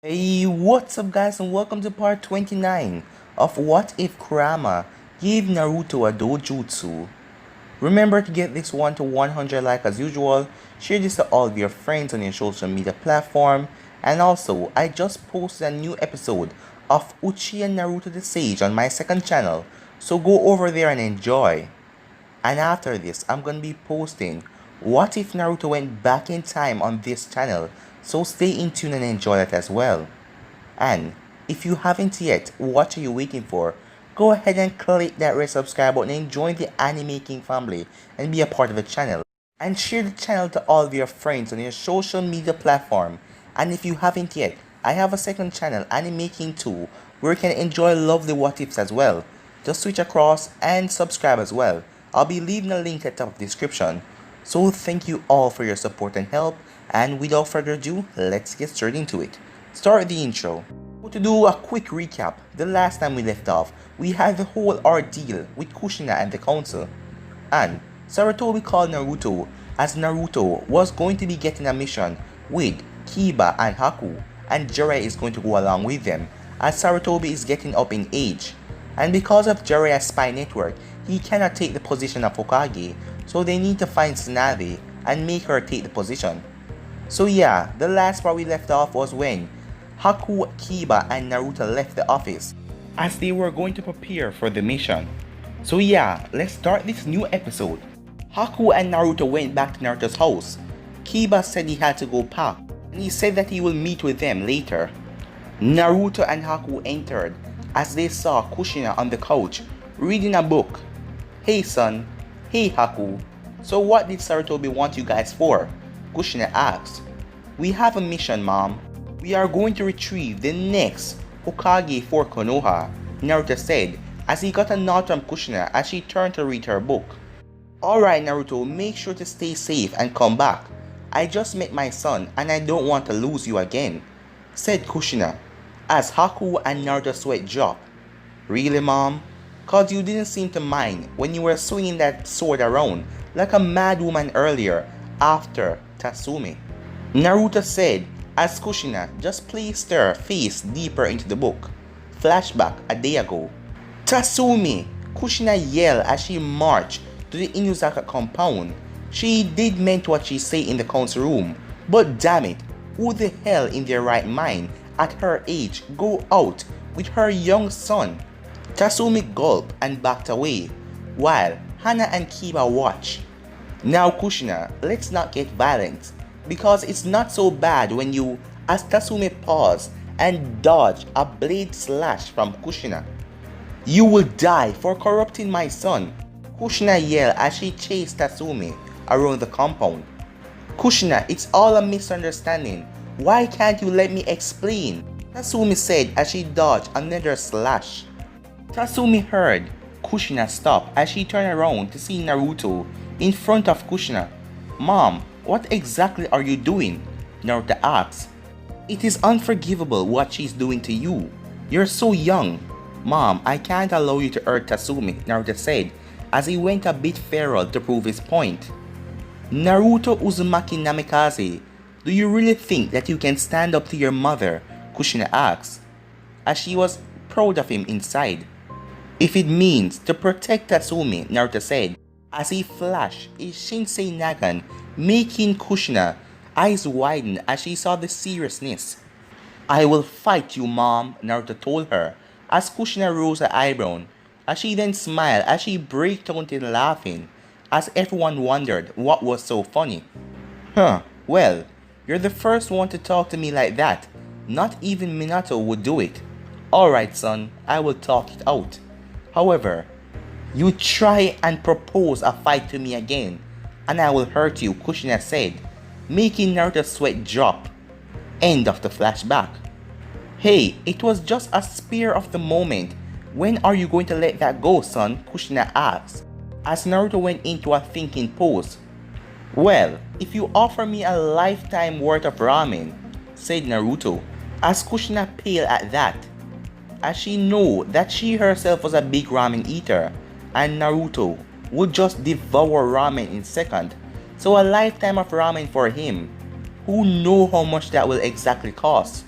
Hey, what's up guys and welcome to part 29 of What If Kurama Gave Naruto a Dojutsu. Remember to get this one to 100 like as usual, share this to all of your friends on your social media platform, and also I just posted a new episode of Uchiha Naruto the Sage on my second channel, so go over there and enjoy. And after this, I'm gonna be posting What If Naruto Went Back in Time on this channel, so stay in tune and enjoy that as well. And if you haven't yet, what are you waiting for? Go ahead and click that red subscribe button and join the anime king family and be a part of the channel. And share the channel to all of your friends on your social media platform. And if you haven't yet, I have a second channel, Anime King 2, where you can enjoy lovely what ifs as well. Just switch across and subscribe as well. I'll be leaving a link at the top of the description. So thank you all for your support and help, and without further ado, let's get straight into it. Start the intro. To do a quick recap, the last time we left off, we had the whole ordeal with Kushina and the council. And Sarutobi called Naruto as Naruto was going to be getting a mission with Kiba and Haku, and Jiraiya is going to go along with them as Sarutobi is getting up in age. And because of Jiraiya's spy network, he cannot take the position of Hokage, so they need to find Tsunade and make her take the position. So yeah, the last part we left off was when Haku, Kiba and Naruto left the office as they were going to prepare for the mission. So yeah, let's start this new episode. Haku and Naruto went back to Naruto's house. Kiba said he had to go pack, and he said that he will meet with them later. Naruto and Haku entered as they saw Kushina on the couch reading a book. Hey son, hey Haku, so what did Sarutobi want you guys for? Kushina asked. We have a mission, mom. We are going to retrieve the next Hokage for Konoha, Naruto said as he got a nod from Kushina as she turned to read her book. Alright Naruto, make sure to stay safe and come back. I just met my son and I don't want to lose you again, said Kushina as Haku and Naruto's sweat dropped. Really mom? Cause you didn't seem to mind when you were swinging that sword around like a mad woman earlier after Tatsumi, Naruto said as Kushina just placed her face deeper into the book. Flashback a day ago. Tatsumi! Kushina yelled as she marched to the Inuzaka compound. She did meant what she said in the council room, but damn it, who the hell in their right mind at her age go out with her young son? Tatsumi gulped and backed away, while Hana and Kiba watched. Now Kushina, let's not get violent, because it's not so bad when you, as Tatsumi paused and dodged a blade slash from Kushina. You will die for corrupting my son, Kushina yelled as she chased Tatsumi around the compound. Kushina, it's all a misunderstanding. Why can't you let me explain? Tatsumi said as she dodged another slash. Tatsumi heard Kushina stop as she turned around to see Naruto in front of Kushina. Mom, what exactly are you doing? Naruto asked. It is unforgivable what she's doing to you. You're so young. Mom, I can't allow you to hurt Tatsumi, Naruto said as he went a bit feral to prove his point. Naruto Uzumaki Namikaze, do you really think that you can stand up to your mother? Kushina asked, as she was proud of him inside. If it means to protect Tatsumi, Naruto said, as he flashed his Shinsei Nagan, making Kushina eyes widen as she saw the seriousness. I will fight you, mom, Naruto told her, as Kushina rose her eyebrow, as she then smiled as she broke out in laughing, as everyone wondered what was so funny. Huh, well, you're the first one to talk to me like that. Not even Minato would do it. Alright son, I will talk it out. However, you try and propose a fight to me again, and I will hurt you, Kushina said, making Naruto's sweat drop. End of the flashback. Hey, it was just a spare of the moment. When are you going to let that go, son? Kushina asked, as Naruto went into a thinking pose. Well, if you offer me a lifetime worth of ramen, said Naruto, as Kushina paled at that, as she knew that she herself was a big ramen eater, and Naruto would just devour ramen in seconds, so a lifetime of ramen for him. Who knows how much that will exactly cost?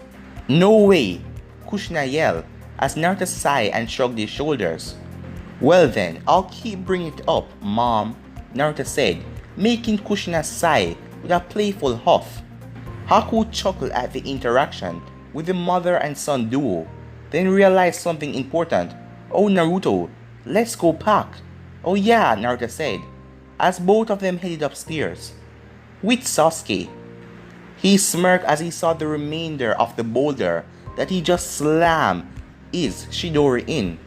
No way, Kushina yelled as Naruto sighed and shrugged his shoulders. Well then, I'll keep bringing it up, Mom, Naruto said, making Kushina sigh with a playful huff. Haku chuckled at the interaction with the mother and son duo, then realized something important. Oh Naruto, let's go pack. Oh yeah, Naruto said, as both of them headed upstairs. With Sasuke. He smirked as he saw the remainder of the boulder that he just slammed his Chidori in.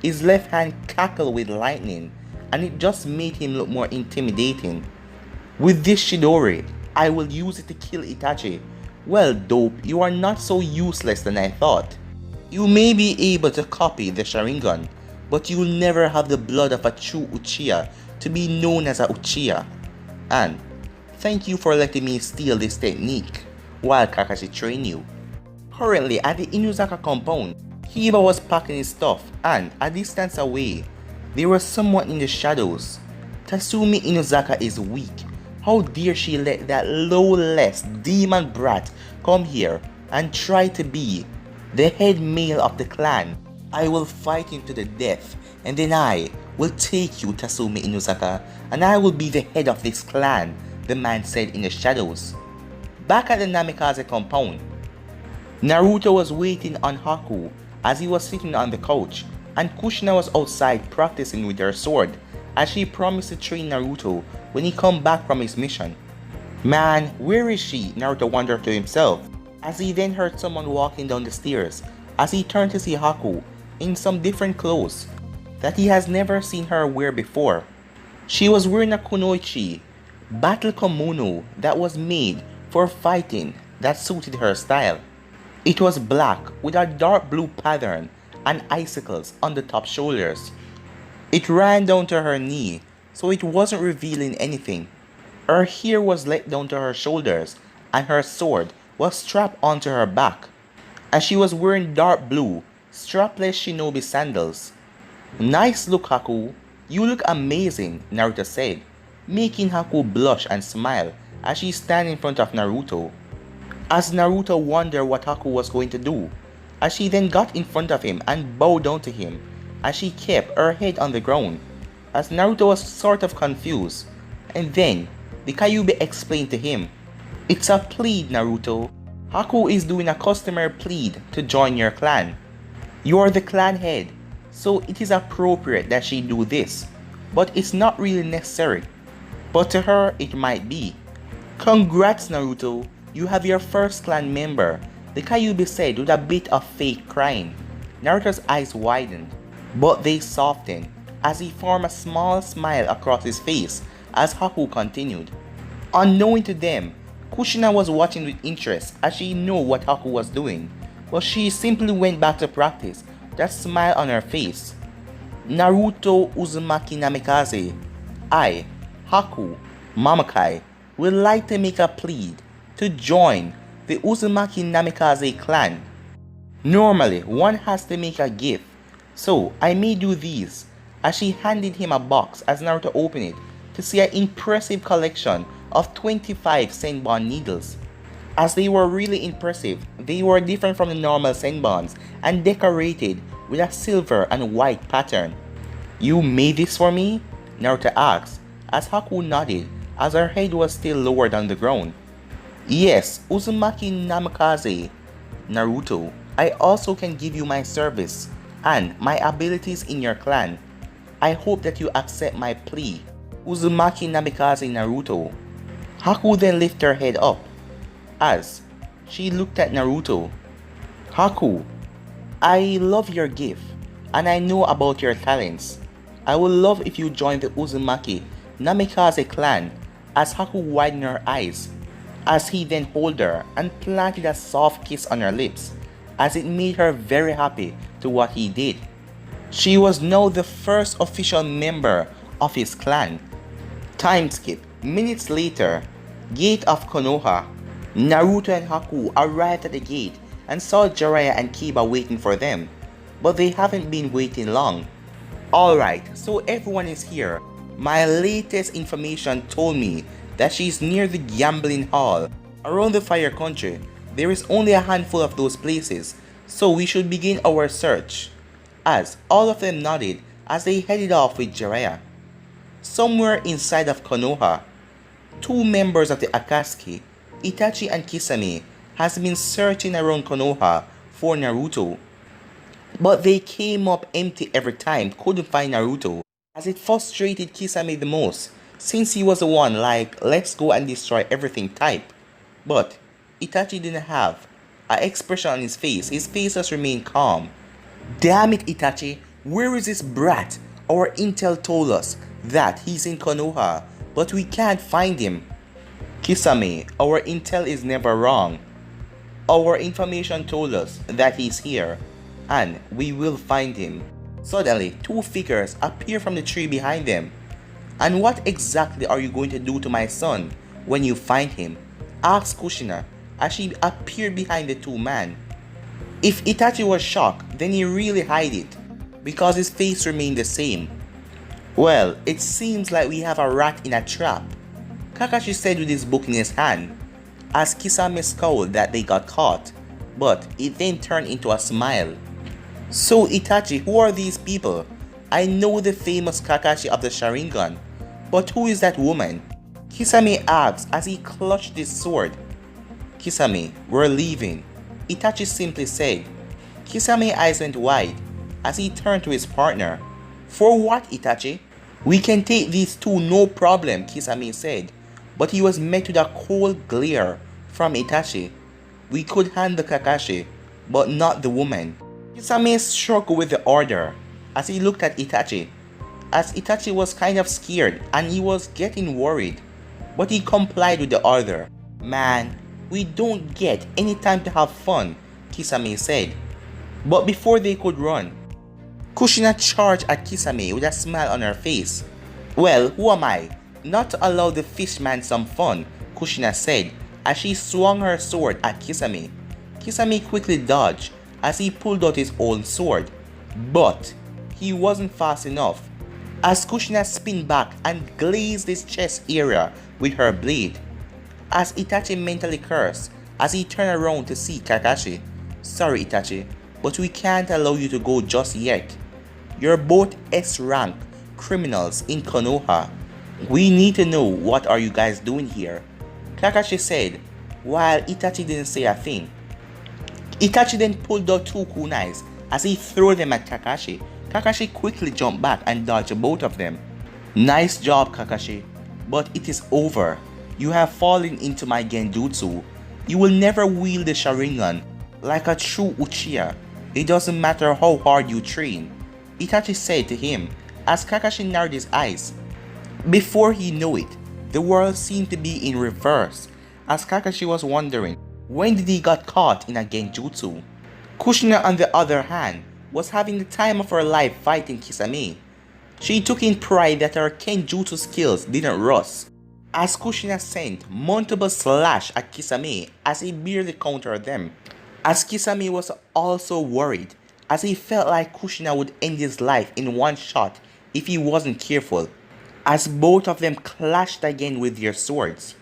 His left hand cackled with lightning, and it just made him look more intimidating. With this Chidori, I will use it to kill Itachi. Well, dope, you are not so useless than I thought. You may be able to copy the Sharingan, but you'll never have the blood of a true Uchiha to be known as a Uchiha. And thank you for letting me steal this technique while Kakashi trained you. Currently at the Inuzaka compound, Kiba was packing his stuff, and a distance away, there was someone in the shadows. Tatsumi Inuzaka is weak. How dare she let that lowless demon brat come here and try to be the head male of the clan? I will fight him to the death, and then I will take you, Tatsumi Inuzaka, and I will be the head of this clan, the man said in the shadows. Back at the Namikaze compound, Naruto was waiting on Haku as he was sitting on the couch, and Kushina was outside practicing with her sword as she promised to train Naruto when he come back from his mission. Man, where is she? Naruto wondered to himself as he then heard someone walking down the stairs as he turned to see Haku in some different clothes that he has never seen her wear before. She was wearing a kunoichi, battle kimono that was made for fighting that suited her style. It was black with a dark blue pattern and icicles on the top shoulders. It ran down to her knee, so it wasn't revealing anything. Her hair was let down to her shoulders, and her sword was strapped onto her back. And she was wearing dark blue, strapless shinobi sandals. Nice look, Haku. You look amazing, Naruto said, making Haku blush and smile as she stand in front of Naruto. As Naruto wondered what Haku was going to do, as she then got in front of him and bowed down to him, as she kept her head on the ground, as Naruto was sort of confused, and then the Kyuubi explained to him, "It's a plead, Naruto. Haku is doing a customary plead to join your clan. You are the clan head, so it is appropriate that she do this, but it's not really necessary. But to her, it might be. Congrats, Naruto. You have your first clan member," the Kyuubi said with a bit of fake crying. Naruto's eyes widened, but they softened as he formed a small smile across his face as Haku continued. Unknowing to them, Kushina was watching with interest as she knew what Haku was doing, but she simply went back to practice with a smile on her face. Naruto Uzumaki Namikaze, I, Haku, Mamakai, would like to make a plea to join the Uzumaki Namikaze clan. Normally, one has to make a gift, so I may do these, as she handed him a box as Naruto opened it to see an impressive collection of 25 senbon needles. As they were really impressive, they were different from the normal senbons and decorated with a silver and white pattern. You made this for me? Naruto asked, as Haku nodded as her head was still lowered on the ground. Yes, Uzumaki Namikaze, Naruto, I also can give you my service and my abilities in your clan. I hope that you accept my plea, Uzumaki Namikaze Naruto. Haku then lifted her head up as she looked at Naruto. Haku, I love your gift and I know about your talents. I would love if you join the Uzumaki Namikaze clan, as Haku widened her eyes as he then held her and planted a soft kiss on her lips, as it made her very happy to what he did. She was now the first official member of his clan. Time skip. Minutes later, gate of Konoha. Naruto and Haku arrived at the gate and saw Jiraiya and Kiba waiting for them, but they haven't been waiting long. Alright, so everyone is here. My latest information told me that she's near the gambling hall around the fire country, There is only a handful of those places, so we should begin our search. As all of them nodded as they headed off with Jiraiya. Somewhere inside of Konoha, two members of the Akatsuki, Itachi and Kisame, has been searching around Konoha for Naruto. But they came up empty every time, couldn't find Naruto, as it frustrated Kisame the most, since he was the one like, let's go and destroy everything type. But Itachi didn't have an expression on his face just remained calm. Damn it, Itachi, where is this brat? Our intel told us that he's in Konoha, but we can't find him. Kisame, our intel is never wrong. Our information told us that he's here, and we will find him. Suddenly, two figures appear from the tree behind them. And what exactly are you going to do to my son when you find him? Asked Kushina as she appeared behind the two men. If Itachi was shocked, then he really hid it, because his face remained the same. Well, it seems like we have a rat in a trap, Kakashi said with his book in his hand, as Kisame scowled that they got caught, but it then turned into a smile. So Itachi, who are these people? I know the famous Kakashi of the Sharingan, but who is that woman? Kisame asked as he clutched his sword. Kisame, we're leaving, Itachi simply said. Kisame's eyes went wide as he turned to his partner. For what, Itachi? We can take these two, no problem, Kisame said, but he was met with a cold glare from Itachi. We could handle Kakashi, but not the woman. Kisame struggled with the order as he looked at Itachi, as Itachi was kind of scared and he was getting worried, but he complied with the order. Man, we don't get any time to have fun, Kisame said. But before they could run, Kushina charged at Kisame with a smile on her face. Well, who am I not to allow the fishman some fun, Kushina said as she swung her sword at Kisame. Kisame quickly dodged as he pulled out his own sword, but he wasn't fast enough as Kushina spun back and glazed his chest area with her blade. As Itachi mentally cursed as he turned around to see Kakashi. Sorry Itachi, but we can't allow you to go just yet. You're both S-rank criminals in Konoha. We need to know what are you guys doing here, Kakashi said, while Itachi didn't say a thing. Itachi then pulled out two kunais as he threw them at Kakashi. Kakashi quickly jumped back and dodged both of them. Nice job, Kakashi, but it is over. You have fallen into my genjutsu. You will never wield the Sharingan like a true Uchiha. It doesn't matter how hard you train, Itachi said to him as Kakashi narrowed his eyes. Before he knew it, the world seemed to be in reverse as Kakashi was wondering when did he got caught in a genjutsu. Kushina on the other hand was having the time of her life fighting Kisame. She took in pride that her genjutsu skills didn't rust, as Kushina sent multiple slash at Kisame as he barely countered them. As Kisame was also worried as he felt like Kushina would end his life in one shot if he wasn't careful, as both of them clashed again with their swords.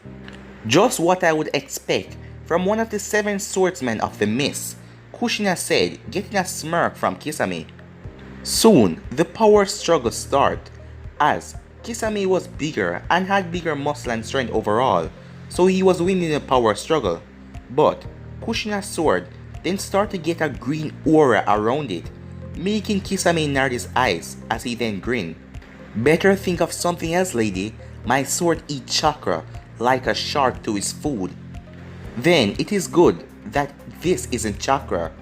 Just what I would expect from one of the 7 swordsmen of the mist, Kushina said, getting a smirk from Kisame. Soon, the power struggle started, as Kisame was bigger and had bigger muscle and strength overall, so he was winning the power struggle. But Kushina's sword then started to get a green aura around it, making Kisame narrow his eyes as he then grinned. Better think of something else, lady. My sword eats chakra like a shark to its food. Then it is good that this isn't chakra,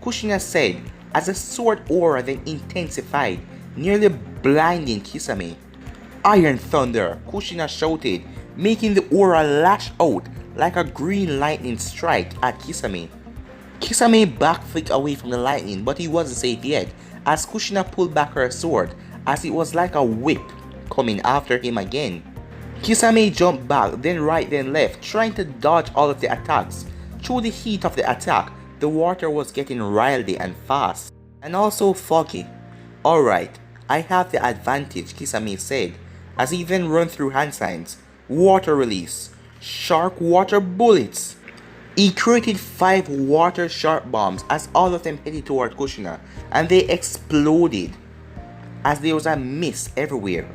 Kushina said as the sword aura then intensified, nearly blinding Kisame. Iron Thunder, Kushina shouted, making the aura lash out like a green lightning strike at Kisame. Kisame backflipped away from the lightning, but he wasn't safe yet as Kushina pulled back her sword as it was like a whip coming after him again. Kisame jumped back, then right then left, trying to dodge all of the attacks. Through the heat of the attack, the water was getting riled and fast, and also foggy. Alright, I have the advantage, Kisame said, as he then ran through hand signs. Water release. Shark water bullets. He created 5 water sharp bombs as all of them headed toward Kushina, and they exploded as there was a mist everywhere.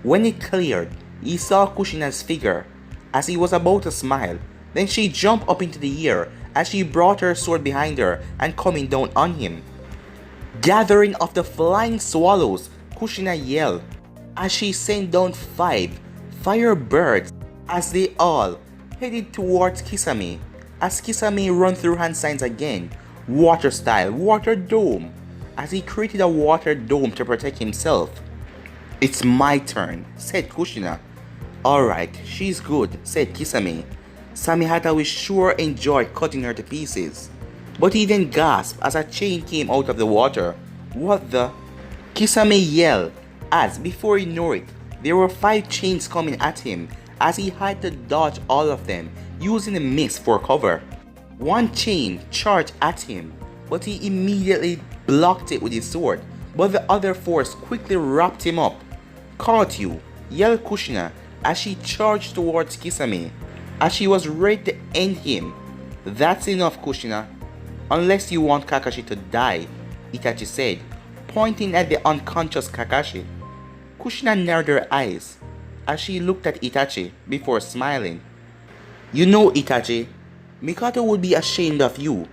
When it cleared, he saw Kushina's figure as he was about to smile. Then she jumped up into the air as she brought her sword behind her and coming down on him. Gathering of the flying swallows, Kushina yelled as she sent down 5 fire birds as they all headed towards Kisame. As Kisame run through hand signs again, water style, water dome, as he created a water dome to protect himself. It's my turn, said Kushina. Alright, she's good, said Kisame. Samihata was sure enjoyed cutting her to pieces. But he then gasped as a chain came out of the water. What the? Kisame yelled as, before he knew it, there were 5 chains coming at him as he had to dodge all of them using the mist for cover. One chain charged at him, but he immediately blocked it with his sword, but the other force quickly wrapped him up. Caught you, yelled Kushina as she charged towards Kisame, as she was ready to end him. That's enough, Kushina. Unless you want Kakashi to die, Itachi said, pointing at the unconscious Kakashi. Kushina narrowed her eyes as she looked at Itachi before smiling. You know, Itachi, Mikoto would be ashamed of you,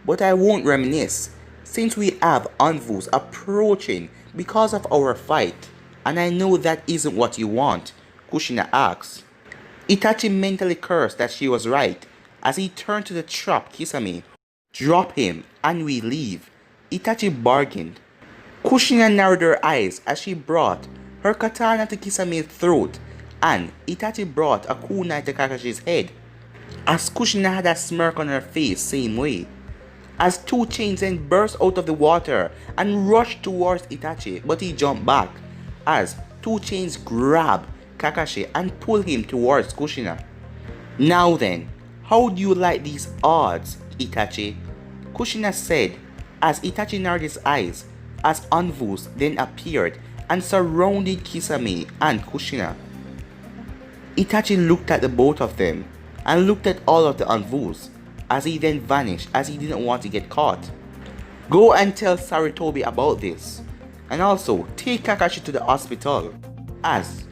but I won't reminisce since we have Anvus approaching because of our fight, and I know that isn't what you want, Kushina asked. Itachi mentally cursed that she was right as he turned to the trapped Kisame. Drop him and we leave, Itachi bargained. Kushina narrowed her eyes as she brought her katana to Kisame's throat, and Itachi brought a kunai to Kakashi's head. As Kushina had a smirk on her face same way. As 2 chains then burst out of the water and rushed towards Itachi, but he jumped back as 2 chains grabbed Kakashi and pulled him towards Kushina. Now then, how do you like these odds, Itachi? Kushina said as Itachi narrowed his eyes as Anvus then appeared and surrounded Kisame and Kushina. Itachi looked at the both of them and looked at all of the Anvus as he then vanished as he didn't want to get caught. Go and tell Sarutobi about this, and also take Kakashi to the hospital. As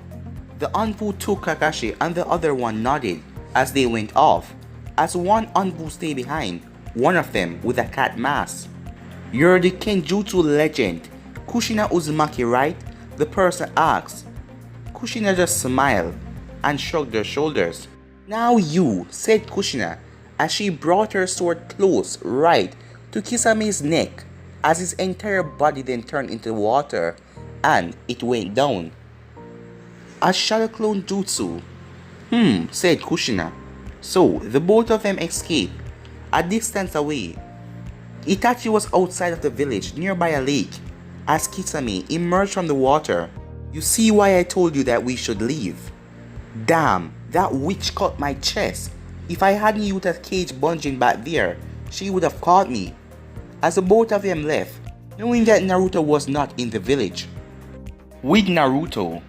the Anvu took Kakashi and the other one nodded as they went off, as one Anvu stayed behind, one of them with a cat mask. You're the Kenjutsu legend, Kushina Uzumaki, right? The person asked. Kushina just smiled and shrugged her shoulders. Now you, said Kushina as she brought her sword close right to Kisame's neck as his entire body then turned into water and it went down. A shadow clone jutsu. Said Kushina. So the both of them escaped. A distance away, Itachi was outside of the village nearby a lake as Kisame emerged from the water. You see why I told you that we should leave? Damn, that witch cut my chest. If I hadn't used that cage bungee back there, she would have caught me. As the both of them left, knowing that Naruto was not in the village. With Naruto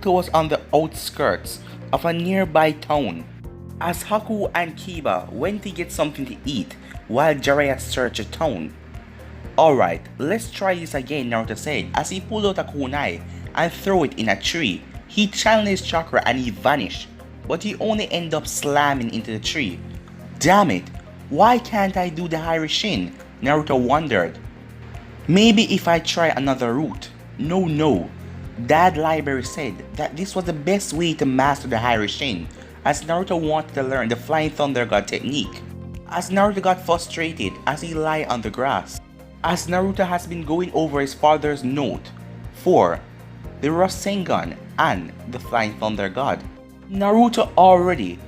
was on the outskirts of a nearby town as Haku and Kiba went to get something to eat while Jiraiya searched the town. Alright, let's try this again, Naruto said as he pulled out a kunai and threw it in a tree. He channeled his chakra and he vanished, but he only ended up slamming into the tree. Damn it, why can't I do the Hairishin? Naruto wondered. Maybe if I try another route. No. Dad Library said that this was the best way to master the Hairishin, as Naruto wanted to learn the Flying Thunder God technique. As Naruto got frustrated as he lay on the grass, as Naruto has been going over his father's note for the Rasengan and the Flying Thunder God. Naruto already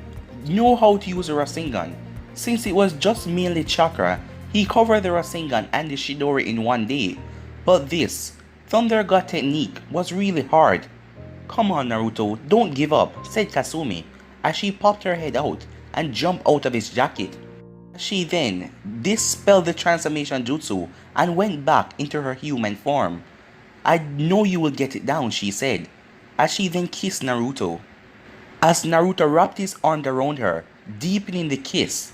knew how to use the Rasengan. Since it was just mainly chakra, he covered the Rasengan and the Chidori in one day. But this Thunder God technique was really hard. Come on Naruto, don't give up, said Kasumi as she popped her head out and jumped out of his jacket. She then dispelled the transformation jutsu and went back into her human form. I know you will get it down, she said, as she then kissed Naruto. As Naruto wrapped his arm around her, deepening the kiss,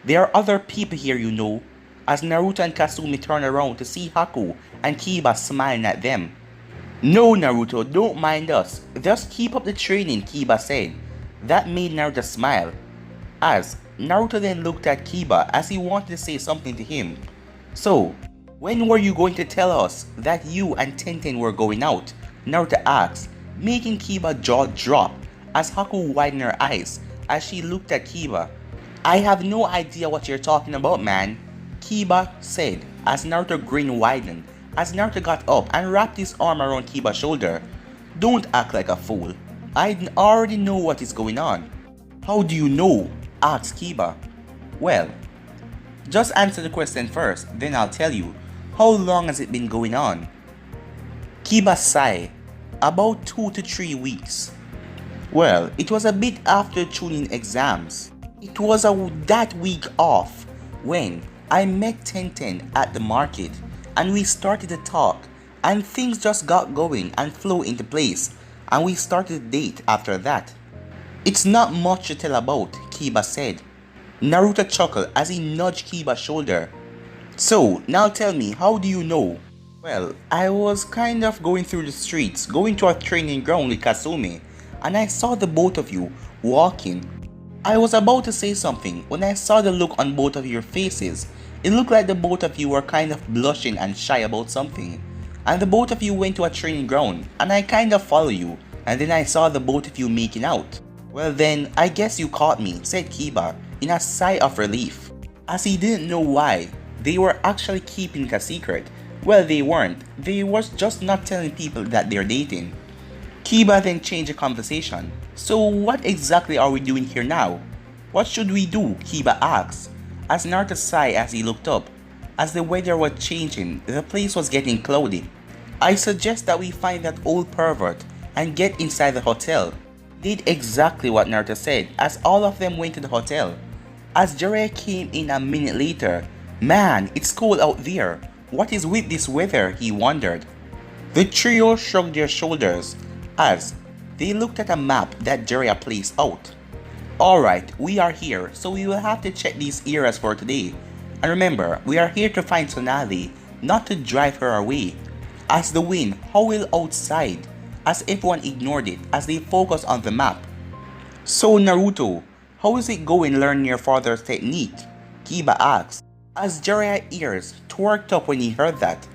There are other people here, you know. As Naruto and Kasumi turn around to see Haku and Kiba smiling at them. No, Naruto, don't mind us. Just keep up the training, Kiba said. That made Naruto smile. As Naruto then looked at Kiba as he wanted to say something to him. So, when were you going to tell us that you and Tenten were going out? Naruto asked, making Kiba's jaw drop as Haku widened her eyes as she looked at Kiba. I have no idea what you're talking about, man, Kiba said as Naruto grin widened as Naruto got up and wrapped his arm around Kiba's shoulder. Don't act like a fool. I already know what is going on. How do you know? Asked Kiba. Well, just answer the question first, then I'll tell you. How long has it been going on? Kiba sighed. About 2 to 3 weeks. Well, it was a bit after Chunin exams. It was that week off when I met Tenten at the market and we started to talk and things just got going and flow into place and we started to date after that. It's not much to tell about, Kiba said. Naruto chuckled as he nudged Kiba's shoulder. So, now tell me, how do you know? Well, I was kind of going through the streets, going to our training ground with Kasumi, and I saw the both of you walking. I was about to say something when I saw the look on both of your faces. It looked like the both of you were kind of blushing and shy about something. And the both of you went to a training ground, and I kind of followed you, and then I saw the both of you making out. Well then, I guess you caught me, said Kiba, in a sigh of relief, as he didn't know why they were actually keeping it a secret. Well, they weren't. They were just not telling people that they're dating. Kiba then changed the conversation. So what exactly are we doing here now? What should we do? Kiba asked, as Naruto sighed as he looked up. As the weather was changing, the place was getting cloudy. I suggest that we find that old pervert and get inside the hotel. Did exactly what Naruto said as all of them went to the hotel. As Jiraiya came in a minute later, man, it's cold out there. What is with this weather? He wondered. The trio shrugged their shoulders as they looked at a map that Jiraiya placed out. Alright, we are here, so we will have to check these areas for today. And remember, we are here to find Tsunade, not to drive her away. As the wind howled outside, as everyone ignored it as they focused on the map. So Naruto, how is it going learning your father's technique? Kiba asked, as Jiraiya's ears twerked up when he heard that.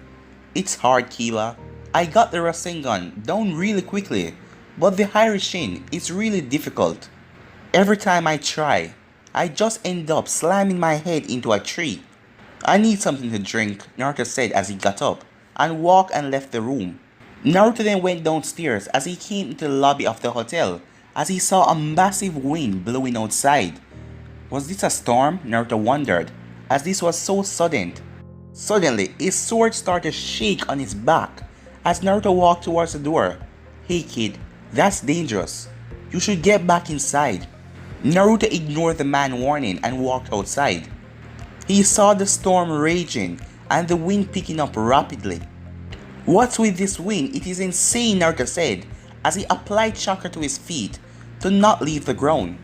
It's hard, Kiba. I got the Rasengan down really quickly, but the Hairishin is really difficult. Every time I try, I just end up slamming my head into a tree. I need something to drink, Naruto said as he got up and walked and left the room. Naruto then went downstairs as he came into the lobby of the hotel as he saw a massive wind blowing outside. Was this a storm? Naruto wondered, as this was so sudden. Suddenly, his sword started to shake on his back as Naruto walked towards the door. Hey kid, that's dangerous. You should get back inside. Naruto ignored the man's warning and walked outside. He saw the storm raging and the wind picking up rapidly. What's with this wind? It is insane, Naruto said as he applied chakra to his feet to not leave the ground.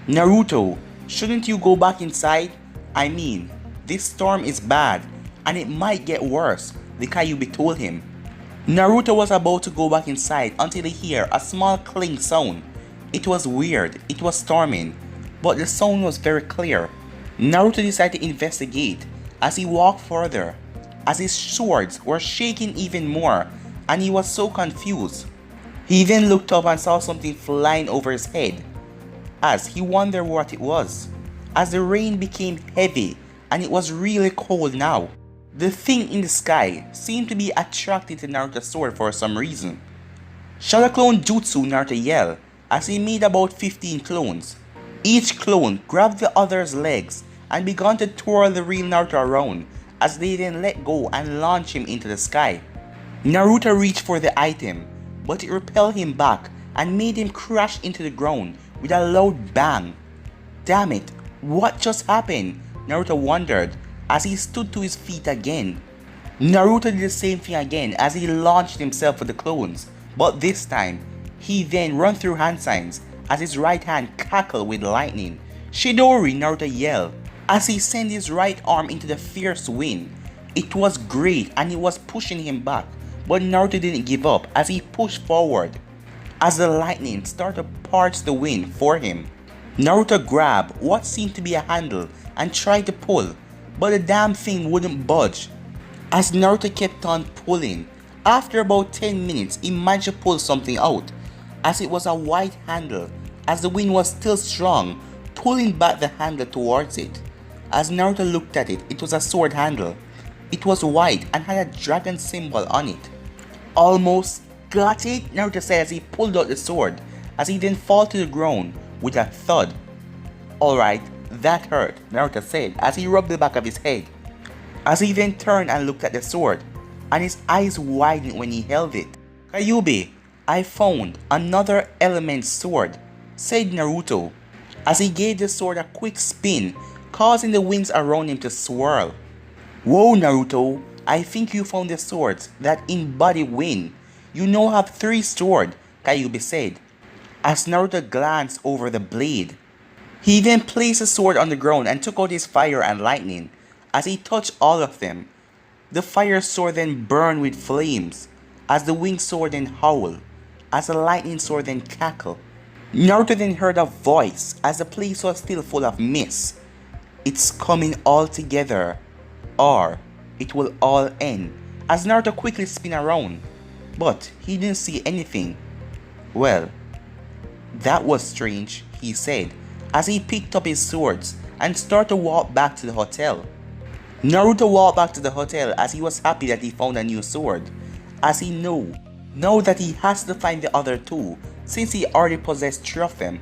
Naruto, shouldn't you go back inside? I mean, this storm is bad and it might get worse, the Kyuubi told him. Naruto was about to go back inside until he heard a small cling sound. It was weird, it was storming, but the sound was very clear. Naruto decided to investigate as he walked further, as his swords were shaking even more and he was so confused. He then looked up and saw something flying over his head, as he wondered what it was, as the rain became heavy and it was really cold now. The thing in the sky seemed to be attracted to Naruto's sword for some reason. Shadow Clone Jutsu, Naruto yelled as he made about 15 clones. Each clone grabbed the other's legs and began to twirl the real Naruto around as they then let go and launch him into the sky. Naruto reached for the item, but it repelled him back and made him crash into the ground with a loud bang. Damn it, what just happened? Naruto wondered as he stood to his feet again. Naruto did the same thing again as he launched himself for the clones, but this time, he then ran through hand signs as his right hand cackled with lightning. Chidori, Naruto yelled. as he sent his right arm into the fierce wind. It was great and it was pushing him back, but Naruto didn't give up as he pushed forward. As the lightning started to parch the wind for him, Naruto grabbed what seemed to be a handle and tried to pull, but the damn thing wouldn't budge. As Naruto kept on pulling, after about 10 minutes he managed to pull something out, as it was a white handle, as the wind was still strong, pulling back the handle towards it. As Naruto looked at it, it was a sword handle. It was white and had a dragon symbol on it. Almost got it, Naruto said as he pulled out the sword, as he then fell to the ground with a thud. Alright, that hurt, Naruto said as he rubbed the back of his head. As he then turned and looked at the sword, and his eyes widened when he held it. Kyuubi, I found another element sword, said Naruto, as he gave the sword a quick spin, causing the wings around him to swirl. Whoa Naruto, I think you found the swords that embody wind. You now have 3 swords, Kyuubi said, as Naruto glanced over the blade. He then placed the sword on the ground and took out his fire and lightning. As he touched all of them, the fire sword then burned with flames, as the winged sword then howled, as the lightning sword then cackled. Naruto then heard a voice as the place was still full of mist. It's coming all together, or it will all end, as Naruto quickly spun around, but he didn't see anything. Well, that was strange, he said, as he picked up his swords and started to walk back to the hotel. Naruto walked back to the hotel as he was happy that he found a new sword, as he knew now that he has to find the other 2 since he already possessed 3 of them,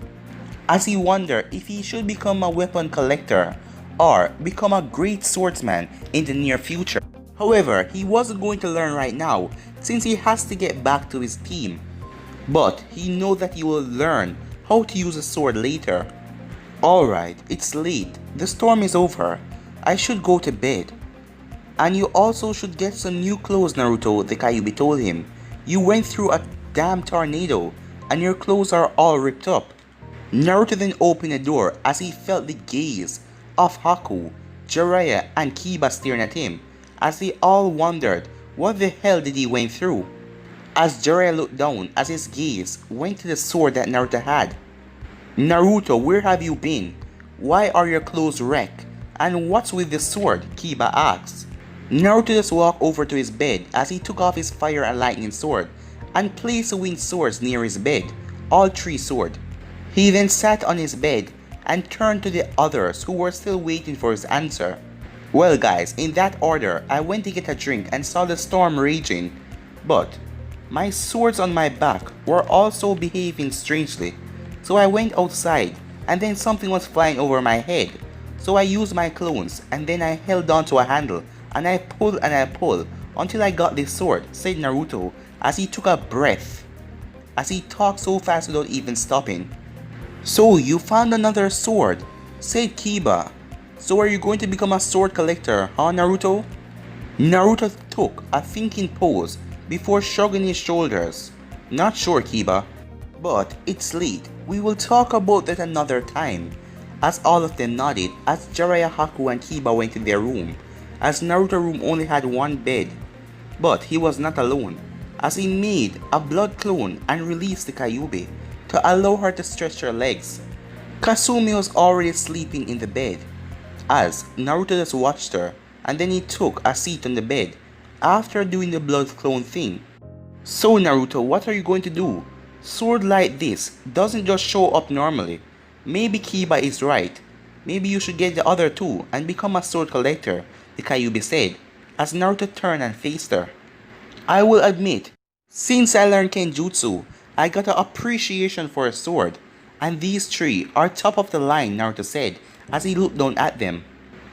as he wondered if he should become a weapon collector or become a great swordsman in the near future. However, he wasn't going to learn right now since he has to get back to his team, but he knows that he will learn how to use a sword later. Alright, it's late, the storm is over, I should go to bed. And you also should get some new clothes, Naruto, the Kyuubi told him. You went through a damn tornado and your clothes are all ripped up. Naruto then opened the door as he felt the gaze of Haku, Jiraiya and Kiba staring at him, as they all wondered what the hell did he went through. As Jiraiya looked down as his gaze went to the sword that Naruto had. Naruto, where have you been? Why are your clothes wrecked? And what's with the sword? Kiba asked. Naruto just walked over to his bed as he took off his fire and lightning sword and placed the winged swords near his bed, all 3 swords. He then sat on his bed and turned to the others who were still waiting for his answer. Well guys, in that order, I went to get a drink and saw the storm raging, but my swords on my back were also behaving strangely. So I went outside and then something was flying over my head. So I used my clones and then I held on to a handle and I pulled until I got this sword, said Naruto as he took a breath, as he talked so fast without even stopping. So you found another sword, said Kiba. So are you going to become a sword collector, huh Naruto? Naruto took a thinking pose before shrugging his shoulders. Not sure, Kiba, but it's late. We will talk about that another time. As all of them nodded as Jiraiya, Haku and Kiba went to their room, as Naruto's room only had 1 bed. But he was not alone, as he made a blood clone and released the Kyuubi to allow her to stretch her legs. Kasumi was already sleeping in the bed, as Naruto just watched her and then he took a seat on the bed after doing the blood clone thing. So Naruto, what are you going to do? Sword like this doesn't just show up normally. Maybe Kiba is right. Maybe you should get the other 2 and become a sword collector, the Kyuubi said, as Naruto turned and faced her. I will admit, since I learned Kenjutsu, I got an appreciation for a sword, and these 3 are top of the line, Naruto said as he looked down at them.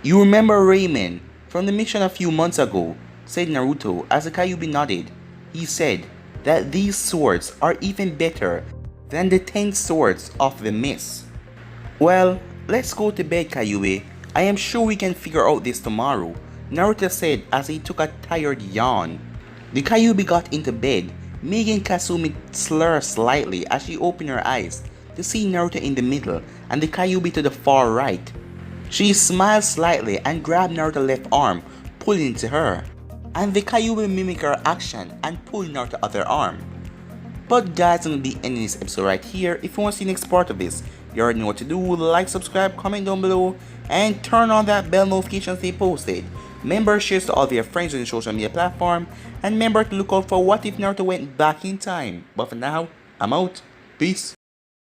You remember Ramen from the mission a few months ago, said Naruto as the Kyuubi nodded. He said that these swords are even better than the 10 swords of the mist. Well, let's go to bed, Kyuubi. I am sure we can figure out this tomorrow, Naruto said as he took a tired yawn. The Kyuubi got into bed, making Kasumi slur slightly as she opened her eyes to see Naruto in the middle and the Kyuubi to the far right. She smiled slightly and grabbed Naruto's left arm, pulling into her. And the Kaiju will mimic her action and pull Naruto's other arm. But guys, I'm gonna be ending this episode right here. If you want to see the next part of this, you already know what to do. Like, subscribe, comment down below, and turn on that bell notification to stay posted. Remember, share to all of your friends on your social media platform, and remember to look out for What If Naruto Went Back in Time. But for now, I'm out. Peace.